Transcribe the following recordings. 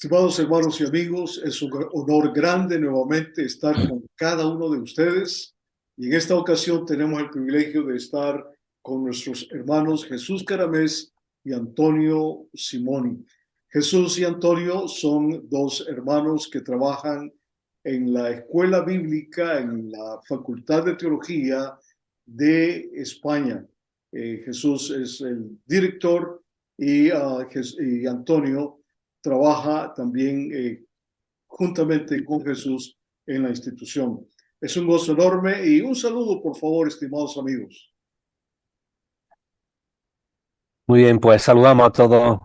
Estimados hermanos y amigos, es un honor grande nuevamente estar con cada uno de ustedes y en esta ocasión tenemos el privilegio de estar con nuestros hermanos Jesús Caramés y Antonio Simoni. Jesús y Antonio son dos hermanos que trabajan en la Escuela Bíblica, en la Facultad de Teología de España. Jesús es el director y Antonio trabaja también juntamente con Jesús en la institución. Es un gozo enorme y un saludo, por favor, estimados amigos. Muy bien, pues saludamos a todos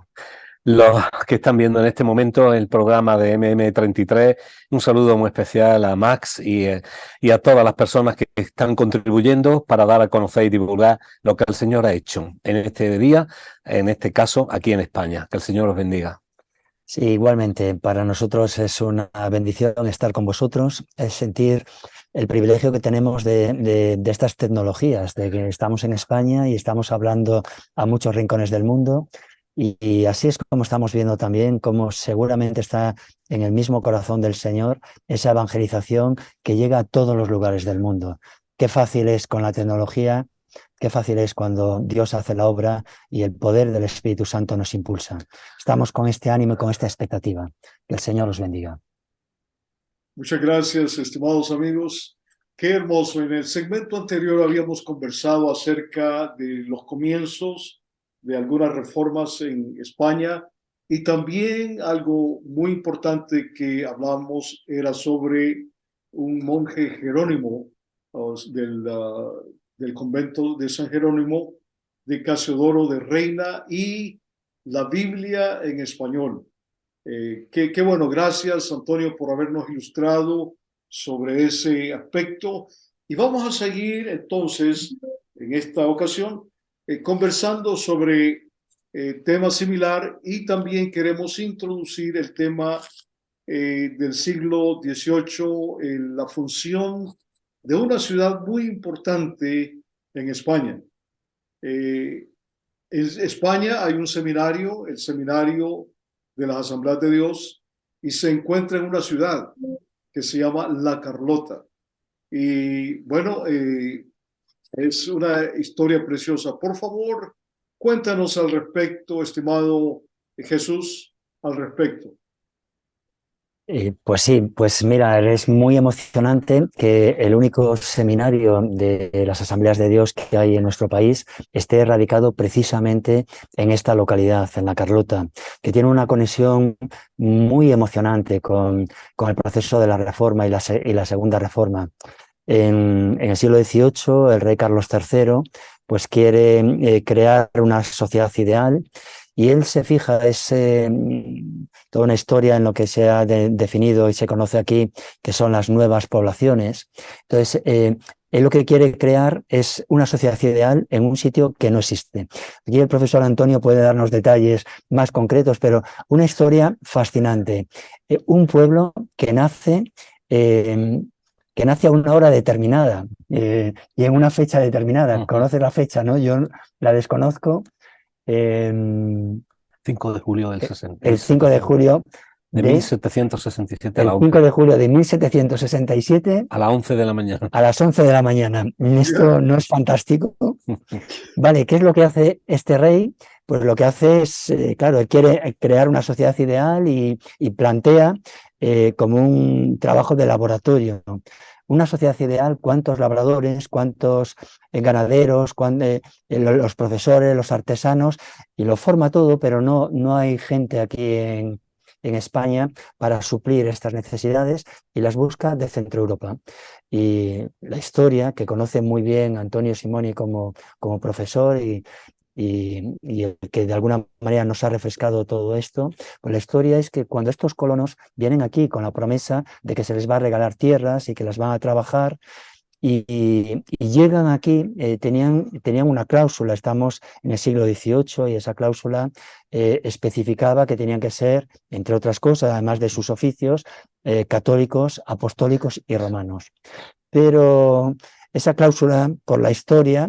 los que están viendo en este momento el programa de MM33. Un saludo muy especial a Max y a todas las personas que están contribuyendo para dar a conocer y divulgar lo que el Señor ha hecho en este día, en este caso aquí en España. Que el Señor os bendiga. Sí, igualmente, para nosotros es una bendición estar con vosotros, es sentir el privilegio que tenemos de estas tecnologías, de que estamos en España y estamos hablando a muchos rincones del mundo y así es como estamos viendo también cómo seguramente está en el mismo corazón del Señor esa evangelización que llega a todos los lugares del mundo. Qué fácil es con la tecnología. Qué fácil es cuando Dios hace la obra y el poder del Espíritu Santo nos impulsa. Estamos con este ánimo y con esta expectativa. Que el Señor los bendiga. Muchas gracias, estimados amigos. Qué hermoso. En el segmento anterior habíamos conversado acerca de los comienzos de algunas reformas en España y también algo muy importante que hablamos era sobre un monje Jerónimo del convento de San Jerónimo de Casiodoro de Reina y la Biblia en español. Qué bueno, gracias Antonio por habernos ilustrado sobre ese aspecto y vamos a seguir entonces en esta ocasión conversando sobre tema similar y también queremos introducir el tema del siglo XVIII, la función de una ciudad muy importante en España. En España hay un seminario, el seminario de las Asambleas de Dios, y se encuentra en una ciudad que se llama La Carlota. Y bueno, es una historia preciosa. Por favor, cuéntanos al respecto, estimado Jesús, al respecto. Pues sí, pues mira, es muy emocionante que el único seminario de las Asambleas de Dios que hay en nuestro país esté radicado precisamente en esta localidad, en La Carlota, que tiene una conexión muy emocionante con el proceso de la Reforma y la Segunda Reforma. En el siglo XVIII, el rey Carlos III pues quiere crear una sociedad ideal y él se fija, toda una historia en lo que se ha definido y se conoce aquí, que son las nuevas poblaciones. Entonces, él lo que quiere crear es una sociedad ideal en un sitio que no existe. Aquí el profesor Antonio puede darnos detalles más concretos, pero una historia fascinante. Un pueblo que nace a una hora determinada y en una fecha determinada. ¿Conoces la fecha, no? Yo la desconozco. 5 de julio del 60. El 5 de julio de 1767 el 5 de julio de 1767 a las 11 de la mañana. A las 11 de la mañana. ¿Esto no es fantástico? Vale, ¿qué es lo que hace este rey? Pues lo que hace es, claro, él quiere crear una sociedad ideal y plantea como un trabajo de laboratorio. Una sociedad ideal, ¿cuántos labradores, cuántos ganaderos, los profesores, los artesanos? Y lo forma todo, pero no hay gente aquí en España para suplir estas necesidades y las busca de Centro Europa. Y la historia, que conoce muy bien Antonio Simoni como profesor y el que de alguna manera nos ha refrescado todo esto, pues la historia es que cuando estos colonos vienen aquí con la promesa de que se les va a regalar tierras y que las van a trabajar, y llegan aquí, tenían una cláusula, estamos en el siglo XVIII y esa cláusula especificaba que tenían que ser, entre otras cosas, además de sus oficios, católicos, apostólicos y romanos. Pero esa cláusula, por la historia,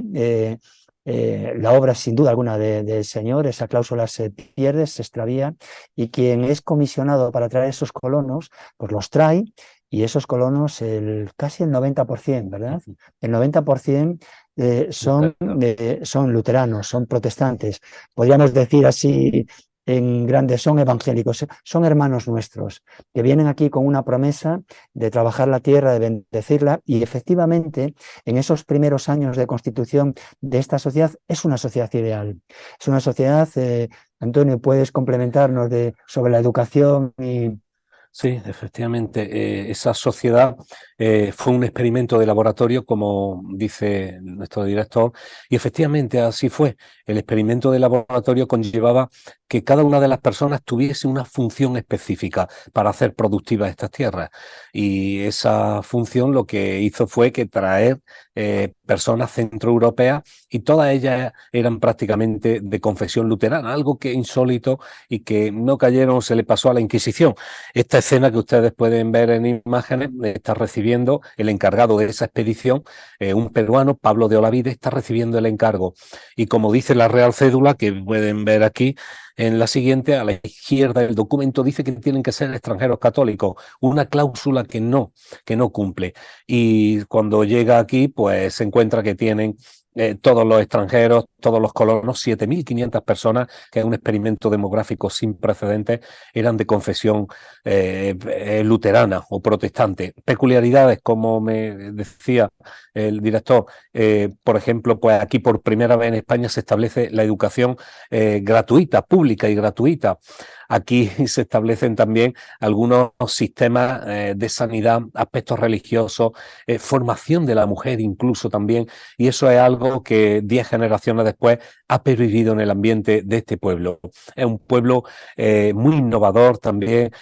la obra sin duda alguna del Señor, esa cláusula se pierde, se extravía, y quien es comisionado para traer esos colonos, pues los trae, y esos colonos, casi el 90%, ¿verdad? El 90% son luteranos, son protestantes. Podríamos decir así en grandes, son evangélicos, son hermanos nuestros, que vienen aquí con una promesa de trabajar la tierra, de bendecirla, y efectivamente en esos primeros años de constitución de esta sociedad es una sociedad ideal. Es una sociedad, Antonio, puedes complementarnos sobre la educación y... Sí, efectivamente, esa sociedad fue un experimento de laboratorio, como dice nuestro director, y efectivamente así fue. El experimento de laboratorio conllevaba que cada una de las personas tuviese una función específica para hacer productivas estas tierras, y esa función lo que hizo fue que traer personas centroeuropeas, y todas ellas eran prácticamente de confesión luterana, algo que insólito y que no cayeron, se le pasó a la Inquisición. Esta escena que ustedes pueden ver en imágenes está recibiendo el encargado de esa expedición, un peruano, Pablo de Olavide, está recibiendo el encargo. Y como dice la Real Cédula, que pueden ver aquí en la siguiente, a la izquierda del documento dice que tienen que ser extranjeros católicos, una cláusula que no cumple. Y cuando llega aquí, pues se encuentra que tienen todos los extranjeros, todos los colonos, 7.500 personas, que es un experimento demográfico sin precedentes, eran de confesión luterana o protestante. Peculiaridades, como me decía el director, por ejemplo, pues aquí por primera vez en España se establece la educación gratuita, pública y gratuita. Aquí se establecen también algunos sistemas de sanidad, aspectos religiosos, formación de la mujer incluso también, y eso es algo que 10 generaciones después ha pervivido en el ambiente de este pueblo. Es un pueblo muy innovador también,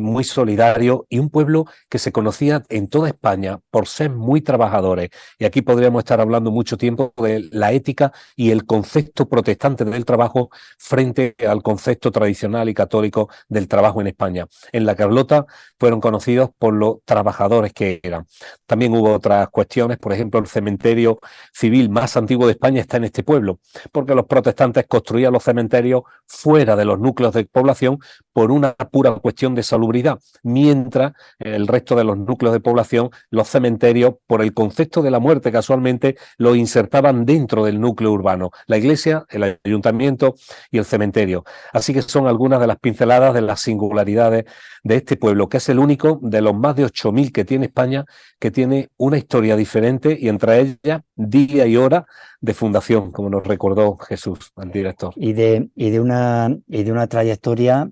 muy solidario, y un pueblo que se conocía en toda España por ser muy trabajadores. Y aquí podríamos estar hablando mucho tiempo de la ética y el concepto protestante del trabajo frente al concepto tradicional y católico del trabajo en España. En la Carlota fueron conocidos por los trabajadores que eran. También hubo otras cuestiones, por ejemplo, el cementerio civil más antiguo de España está en este pueblo, porque los protestantes construían los cementerios fuera de los núcleos de población por una pura cuestión de salubridad, mientras el resto de los núcleos de población, los cementerios, por el concepto de la muerte, casualmente los insertaban dentro del núcleo urbano, la iglesia, el ayuntamiento y el cementerio. Así que son algunas de las pinceladas de las singularidades de este pueblo, que es el único de los más de 8.000 que tiene España, que tiene una historia diferente, y entre ellas día y hora de fundación, como nos recordó Jesús, el director. Y de una trayectoria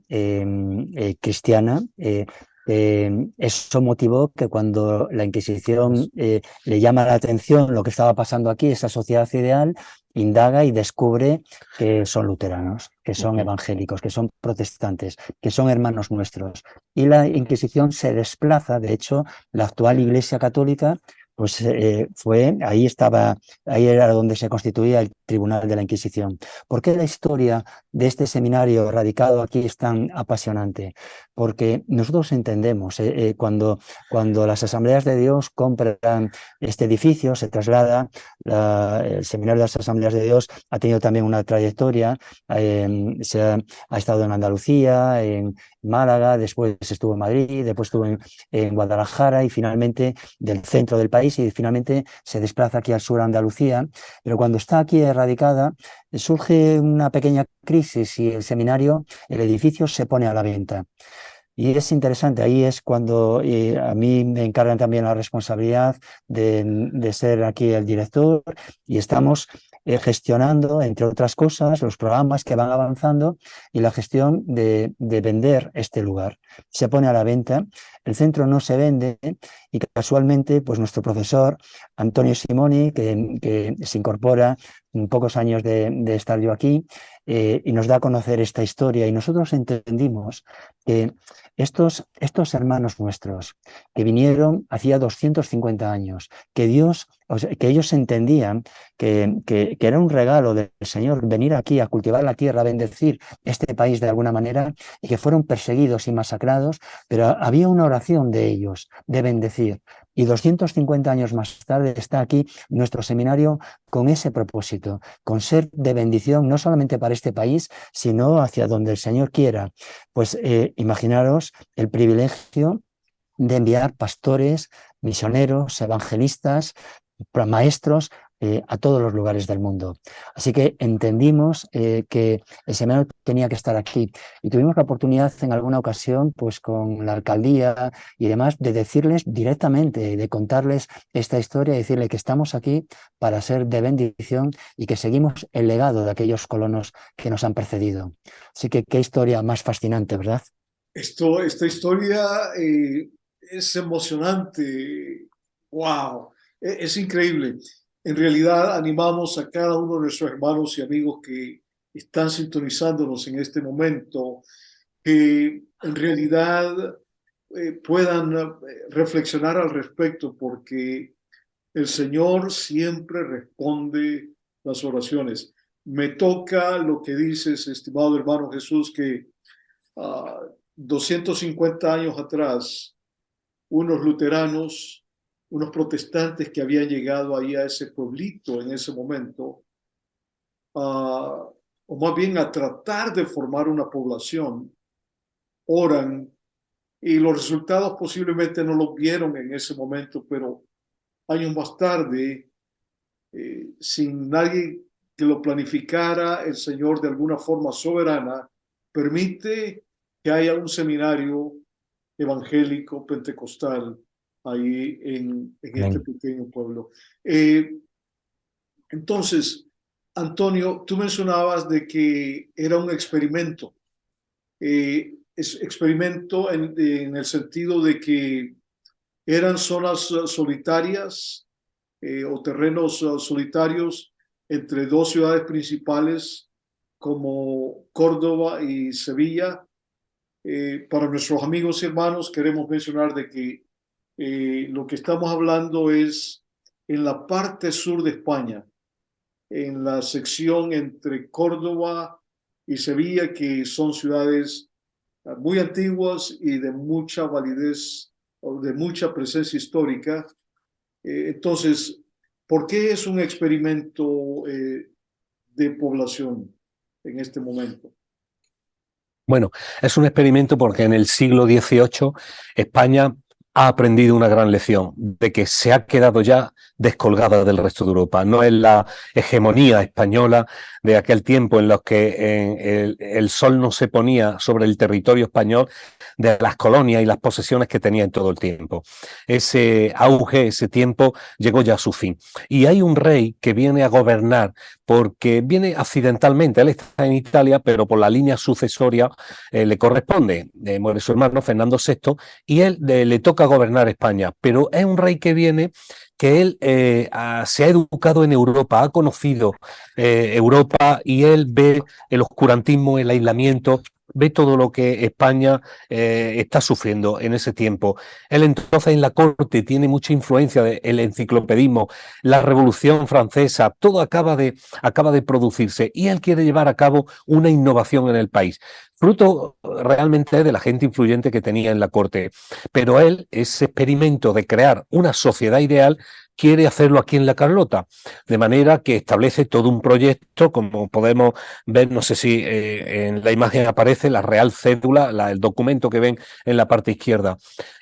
cristiana. Eso motivó que cuando la Inquisición le llama la atención lo que estaba pasando aquí, esa sociedad ideal, indaga y descubre que son luteranos, que son evangélicos, que son protestantes, que son hermanos nuestros. Y la Inquisición se desplaza, de hecho, la actual Iglesia Católica, pues ahí era donde se constituía el Tribunal de la Inquisición. ¿Por qué la historia de este seminario radicado aquí es tan apasionante? Porque nosotros entendemos, cuando las Asambleas de Dios compran este edificio, se traslada, el Seminario de las Asambleas de Dios ha tenido también una trayectoria, ha estado en Andalucía, en Málaga, después estuvo en Madrid, después estuvo en Guadalajara, y finalmente del centro del país, y finalmente se desplaza aquí al sur, a Andalucía. Pero cuando está aquí radicada, surge una pequeña crisis y el edificio se pone a la venta. Y es interesante, ahí es cuando a mí me encargan también la responsabilidad de ser aquí el director, y estamos gestionando, entre otras cosas, los programas que van avanzando y la gestión de vender este lugar. Se pone a la venta, el centro no se vende, y casualmente pues nuestro profesor Antonio Simoni, que se incorpora en pocos años de estar yo aquí, y nos da a conocer esta historia, y nosotros entendimos que estos hermanos nuestros que vinieron hacía 250 años, que Dios o sea, que ellos entendían que era un regalo del Señor venir aquí a cultivar la tierra, a bendecir este país de alguna manera, y que fueron perseguidos y masacrados, pero había una oración de ellos, de bendecir. Y 250 años más tarde está aquí nuestro seminario con ese propósito, con ser de bendición no solamente para este país, sino hacia donde el Señor quiera. Pues imaginaros el privilegio de enviar pastores, misioneros, evangelistas, maestros a todos los lugares del mundo. Así que entendimos que el seminario tenía que estar aquí y tuvimos la oportunidad en alguna ocasión, pues con la alcaldía y demás, de decirles directamente, de contarles esta historia y decirle que estamos aquí para ser de bendición y que seguimos el legado de aquellos colonos que nos han precedido. Así que qué historia más fascinante, ¿verdad? Esta historia es emocionante. ¡Wow! Es increíble. En realidad, animamos a cada uno de nuestros hermanos y amigos que están sintonizándonos en este momento, que en realidad puedan reflexionar al respecto, porque el Señor siempre responde las oraciones. Me toca lo que dices, estimado hermano Jesús, que 250 años atrás, unos luteranos, unos protestantes que habían llegado ahí a ese pueblito en ese momento, o más bien a tratar de formar una población, oran, y los resultados posiblemente no los vieron en ese momento, pero años más tarde, sin nadie que lo planificara, el Señor de alguna forma soberana permite que haya un seminario evangélico pentecostal ahí en este pequeño pueblo. Entonces, Antonio, tú mencionabas de que era un experimento. Experimento en el sentido de que eran zonas solitarias o terrenos solitarios entre dos ciudades principales como Córdoba y Sevilla. Para nuestros amigos y hermanos queremos mencionar de que lo que estamos hablando es en la parte sur de España, en la sección entre Córdoba y Sevilla, que son ciudades muy antiguas y de mucha validez o de mucha presencia histórica. Entonces, ¿por qué es un experimento de población en este momento? Bueno, es un experimento porque en el siglo XVIII España ha aprendido una gran lección de que se ha quedado ya descolgada del resto de Europa. No es la hegemonía española de aquel tiempo en los que el sol no se ponía sobre el territorio español, de las colonias y las posesiones que tenía en todo el tiempo. Ese auge, ese tiempo llegó ya a su fin. Y hay un rey que viene a gobernar porque viene accidentalmente. Él está en Italia, pero por la línea sucesoria le corresponde. Muere su hermano Fernando VI y él le toca gobernar España, pero es un rey que viene, que él se ha educado en Europa, ha conocido Europa y él ve el oscurantismo, el aislamiento, ve todo lo que España está sufriendo en ese tiempo. Él entonces en la corte tiene mucha influencia del enciclopedismo, la Revolución Francesa, todo acaba de producirse y él quiere llevar a cabo una innovación en el país, fruto realmente de la gente influyente que tenía en la corte. Pero él, ese experimento de crear una sociedad ideal, quiere hacerlo aquí en La Carlota, de manera que establece todo un proyecto, como podemos ver, no sé si en la imagen aparece la Real Cédula, el documento que ven en la parte izquierda.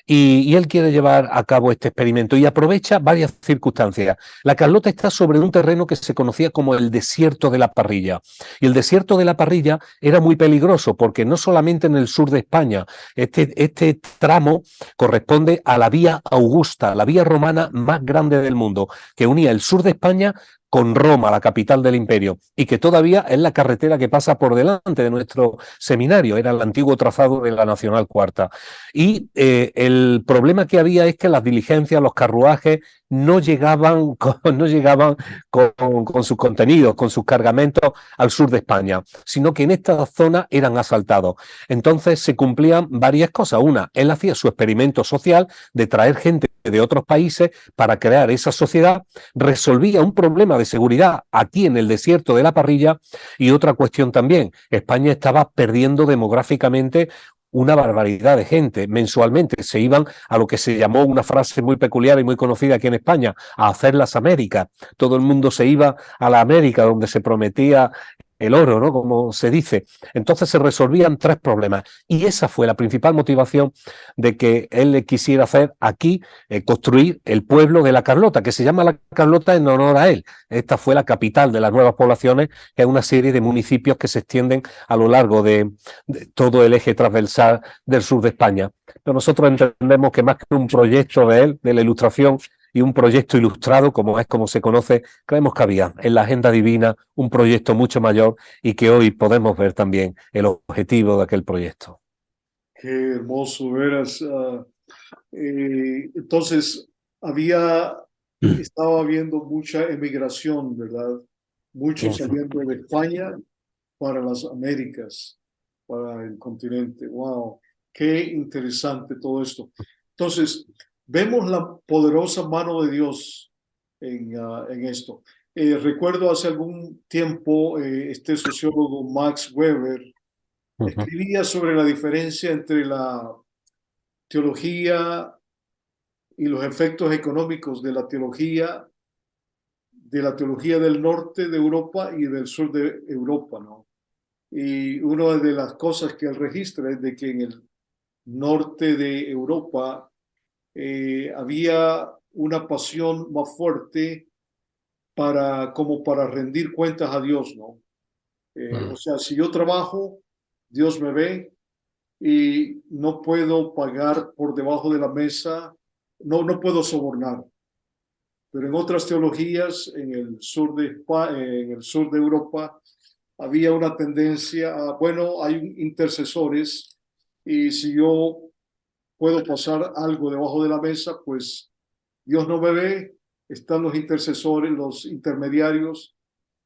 Y él quiere llevar a cabo este experimento y aprovecha varias circunstancias. La Carlota está sobre un terreno que se conocía como el desierto de la Parrilla. Y el desierto de la Parrilla era muy peligroso porque no solamente en el sur de España, este tramo corresponde a la vía Augusta, la vía romana más grande del mundo, que unía el sur de España con Roma, la capital del imperio, y que todavía es la carretera que pasa por delante de nuestro seminario, era el antiguo trazado de la Nacional Cuarta. Y el problema que había es que las diligencias, los carruajes, no llegaban, no llegaban con sus contenidos, con sus cargamentos al sur de España, sino que en esta zona eran asaltados. Entonces se cumplían varias cosas. Una, él hacía su experimento social de traer gente de otros países para crear esa sociedad, resolvía un problema de seguridad aquí en el desierto de la Parrilla, y otra cuestión también, España estaba perdiendo demográficamente una barbaridad de gente. Mensualmente se iban a lo que se llamó, una frase muy peculiar y muy conocida aquí en España, a hacer las Américas. Todo el mundo se iba a la América donde se prometía el oro, ¿no? Como se dice. Entonces se resolvían tres problemas, y esa fue la principal motivación de que él quisiera hacer aquí, construir el pueblo de La Carlota, que se llama La Carlota en honor a él. Esta fue la capital de las nuevas poblaciones, que es una serie de municipios que se extienden a lo largo de todo el eje transversal del sur de España. Pero nosotros entendemos que más que un proyecto de él, de la Ilustración, y un proyecto ilustrado, como es como se conoce, creemos que había en la agenda divina un proyecto mucho mayor, y que hoy podemos ver también el objetivo de aquel proyecto. Qué hermoso, veras. Entonces, estaba habiendo mucha emigración, ¿verdad? Muchos saliendo de España para las Américas, para el continente. Wow, qué interesante todo esto. Entonces, vemos la poderosa mano de Dios en esto. Recuerdo hace algún tiempo este sociólogo Max Weber escribía sobre la diferencia entre la teología y los efectos económicos de la teología del norte de Europa y del sur de Europa, ¿no? Y una de las cosas que él registra es de que en el norte de Europa había una pasión más fuerte como para rendir cuentas a Dios, ¿no? O sea, si yo trabajo, Dios me ve, y no puedo pagar por debajo de la mesa, no puedo sobornar. Pero en otras teologías, en el sur de Europa, había una tendencia a, bueno, hay intercesores, y si yo puedo pasar algo debajo de la mesa, pues Dios no me ve, están los intercesores, los intermediarios,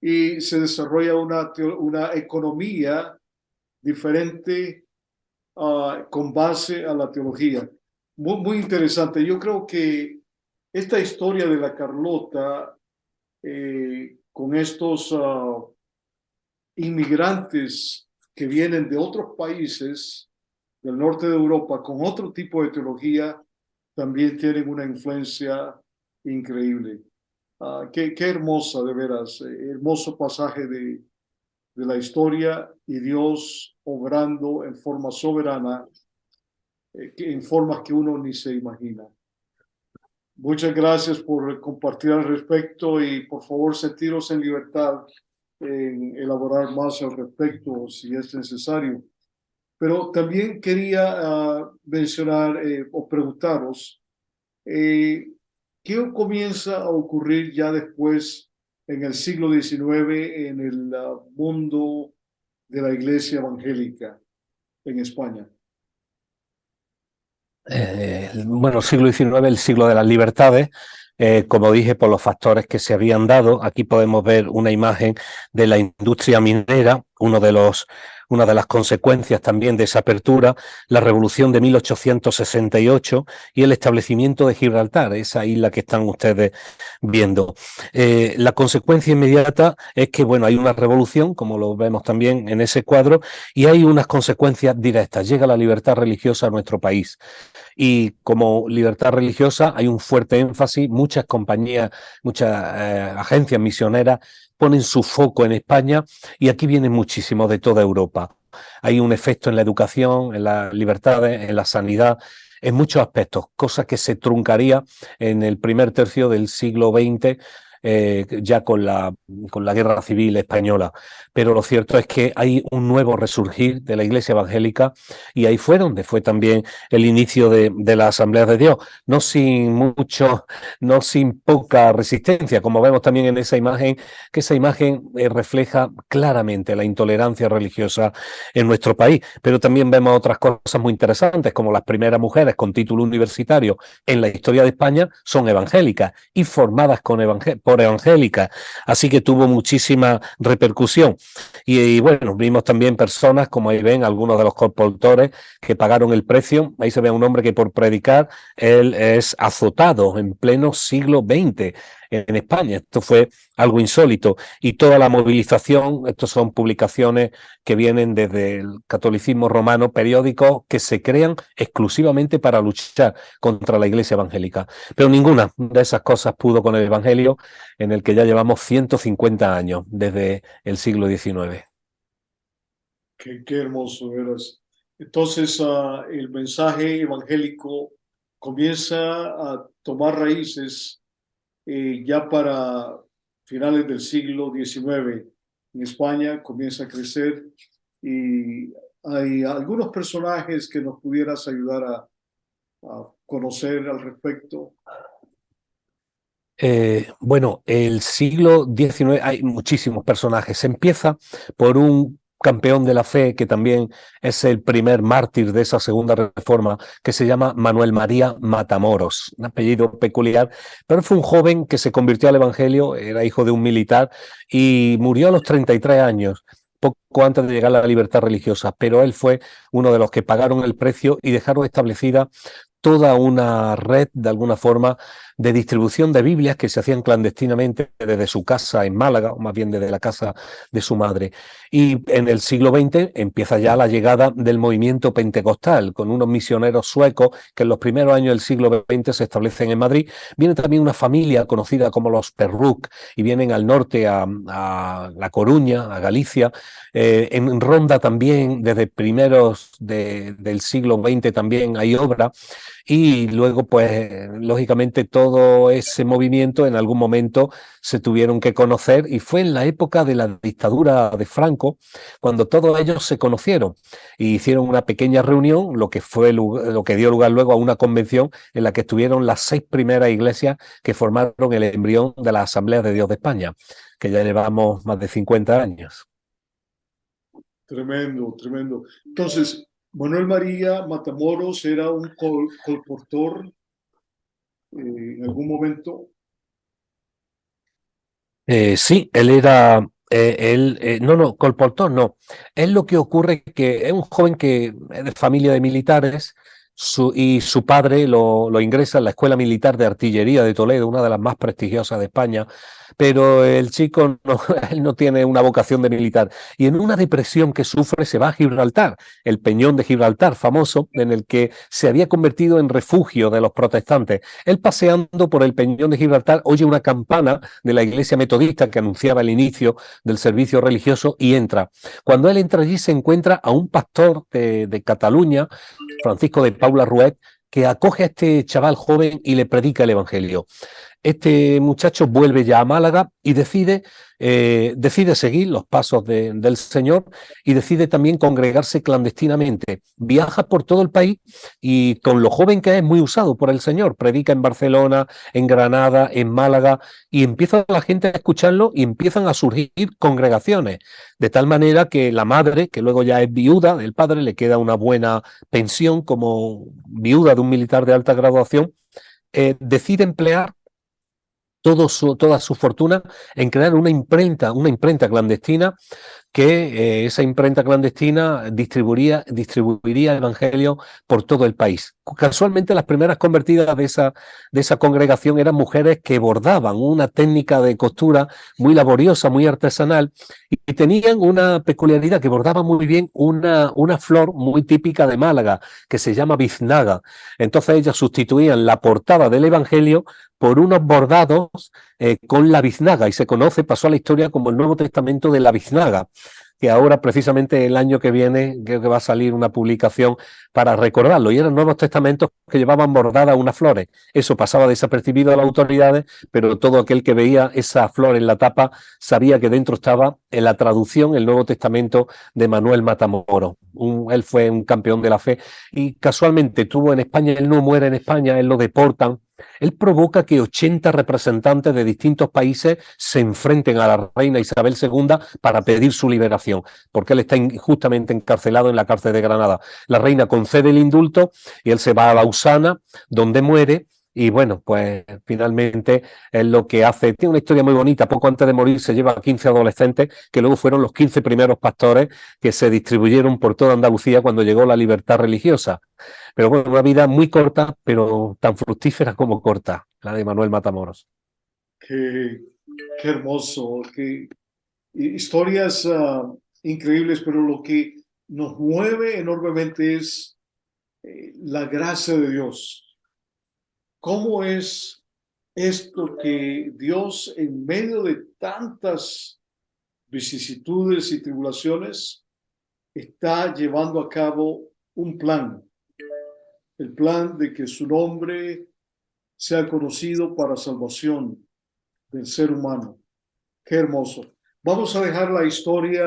y se desarrolla una economía diferente con base a la teología. Muy, muy interesante. Yo creo que esta historia de la Carlota, con estos inmigrantes que vienen de otros países del norte de Europa con otro tipo de teología, también tienen una influencia increíble. Qué hermosa, de veras, hermoso pasaje de la historia, y Dios obrando en forma soberana, en formas que uno ni se imagina. Muchas gracias por compartir al respecto, y por favor sentiros en libertad en elaborar más al respecto si es necesario. Pero también quería mencionar o preguntaros, ¿qué comienza a ocurrir ya después en el siglo XIX en el mundo de la iglesia evangélica en España? Bueno, siglo XIX, el siglo de las libertades, como dije, por los factores que se habían dado. Aquí podemos ver una imagen de la industria minera, una de las consecuencias también de esa apertura, la revolución de 1868 y el establecimiento de Gibraltar, esa isla que están ustedes viendo. La consecuencia inmediata es que, bueno, hay una revolución, como lo vemos también en ese cuadro, y hay unas consecuencias directas. Llega la libertad religiosa a nuestro país. Y como libertad religiosa hay un fuerte énfasis, muchas compañías, muchas agencias misioneras ponen su foco en España, y aquí vienen muchísimos de toda Europa. Hay un efecto en la educación, en las libertades, en la sanidad, en muchos aspectos, cosa que se truncaría en el primer tercio del siglo XX, ya con la Guerra Civil Española. Pero lo cierto es que hay un nuevo resurgir de la Iglesia evangélica y ahí fue donde fue también el inicio de la Asamblea de Dios, no sin poca resistencia, como vemos también en esa imagen, que esa imagen refleja claramente la intolerancia religiosa en nuestro país, pero también vemos otras cosas muy interesantes, como las primeras mujeres con título universitario en la historia de España son evangélicas y formadas por evangélicas, así que tuvo muchísima repercusión. Y bueno, vimos también personas, como ahí ven, algunos de los colportores que pagaron el precio. Ahí se ve a un hombre que por predicar, él es azotado en pleno siglo XX en España. Esto fue algo insólito. Y toda la movilización, estos son publicaciones que vienen desde el catolicismo romano, periódicos que se crean exclusivamente para luchar contra la Iglesia evangélica. Pero ninguna de esas cosas pudo con el Evangelio, en el que ya llevamos 150 años desde el siglo XIX. Qué hermoso, veras. Entonces, el mensaje evangélico comienza a tomar raíces ya para finales del siglo XIX en España, comienza a crecer y hay algunos personajes que nos pudieras ayudar a conocer al respecto. Bueno, el siglo XIX hay muchísimos personajes. Se empieza por un campeón de la fe que también es el primer mártir de esa segunda reforma, que se llama Manuel María Matamoros, un apellido peculiar, pero fue un joven que se convirtió al Evangelio, era hijo de un militar y murió a los 33 años. Poco antes de llegar a la libertad religiosa, pero él fue uno de los que pagaron el precio y dejaron establecida toda una red, de alguna forma, de distribución de Biblias que se hacían clandestinamente desde su casa en Málaga, o más bien desde la casa de su madre. Y en el siglo XX empieza ya la llegada del movimiento pentecostal, con unos misioneros suecos que en los primeros años del siglo XX se establecen en Madrid. Viene también una familia conocida como los Perruc, y vienen al norte a La Coruña, a Galicia. En Ronda también, desde primeros del siglo XX también hay obra. Y luego, pues, lógicamente, todo ese movimiento en algún momento se tuvieron que conocer y fue en la época de la dictadura de Franco cuando todos ellos se conocieron y hicieron una pequeña reunión, lo que dio lugar luego a una convención en la que estuvieron las 6 primeras iglesias que formaron el embrión de la Asamblea de Dios de España, que ya llevamos más de 50 años. Tremendo, tremendo. Entonces, Manuel María Matamoros era un colportor en algún momento. Sí, él era, no, colportor no. Es lo que ocurre que es un joven que es de familia de militares y su padre lo ingresa en la Escuela Militar de Artillería de Toledo, una de las más prestigiosas de España, pero el chico no, él no tiene una vocación de militar y en una depresión que sufre se va a Gibraltar, el Peñón de Gibraltar, famoso, en el que se había convertido en refugio de los protestantes. Él paseando por el Peñón de Gibraltar oye una campana de la iglesia metodista que anunciaba el inicio del servicio religioso y entra. Cuando él entra allí se encuentra a un pastor de Cataluña, Francisco de Paula Ruet, que acoge a este chaval joven y le predica el Evangelio. Este muchacho vuelve ya a Málaga y decide seguir los pasos del Señor y decide también congregarse clandestinamente. Viaja por todo el país y con lo joven que es muy usado por el Señor. Predica en Barcelona, en Granada, en Málaga y empieza la gente a escucharlo y empiezan a surgir congregaciones. De tal manera que la madre, que luego ya es viuda del padre, le queda una buena pensión como viuda de un militar de alta graduación, decide emplear toda su fortuna en crear una imprenta clandestina que esa imprenta clandestina distribuiría el Evangelio por todo el país. Casualmente las primeras convertidas de esa congregación eran mujeres que bordaban una técnica de costura muy laboriosa, muy artesanal, y tenían una peculiaridad, que bordaban muy bien una flor muy típica de Málaga, que se llama biznaga. Entonces ellas sustituían la portada del Evangelio por unos bordados con la biznaga, y pasó a la historia como el Nuevo Testamento de la biznaga. que ahora precisamente el año que viene creo que va a salir una publicación para recordarlo, y eran Nuevos Testamentos que llevaban bordadas unas flores. Eso pasaba desapercibido a las autoridades, pero todo aquel que veía esa flor en la tapa sabía que dentro estaba en la traducción el Nuevo Testamento de Manuel Matamoros. Él fue un campeón de la fe y casualmente tuvo en España, él no muere en España, él lo deportan. Él provoca que 80 representantes de distintos países se enfrenten a la reina Isabel II para pedir su liberación, porque él está injustamente encarcelado en la cárcel de Granada. La reina concede el indulto y él se va a Lausana, donde muere. Y bueno, pues finalmente es lo que hace. Tiene una historia muy bonita. Poco antes de morir se lleva a 15 adolescentes, que luego fueron los 15 primeros pastores que se distribuyeron por toda Andalucía cuando llegó la libertad religiosa. Pero bueno, una vida muy corta, pero tan fructífera como corta, la de Manuel Matamoros. Qué, qué hermoso, qué historias increíbles, pero lo que nos mueve enormemente es la gracia de Dios. ¿Cómo es esto que Dios, en medio de tantas vicisitudes y tribulaciones, está llevando a cabo un plan? El plan de que su nombre sea conocido para salvación del ser humano. Qué hermoso. Vamos a dejar la historia,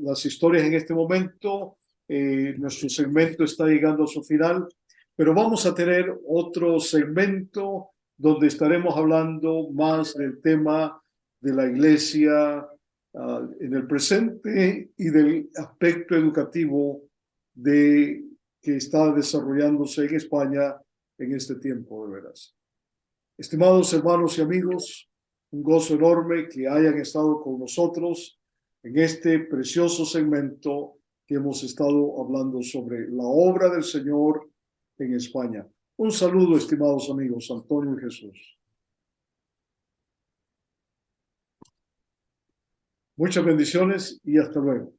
las historias en este momento. Nuestro segmento está llegando a su final, pero vamos a tener otro segmento donde estaremos hablando más del tema de la iglesia en el presente y del aspecto educativo que está desarrollándose en España en este tiempo, de veras. Estimados hermanos y amigos, un gozo enorme que hayan estado con nosotros en este precioso segmento que hemos estado hablando sobre la obra del Señor en España. Un saludo, estimados amigos, Antonio y Jesús. Muchas bendiciones y hasta luego.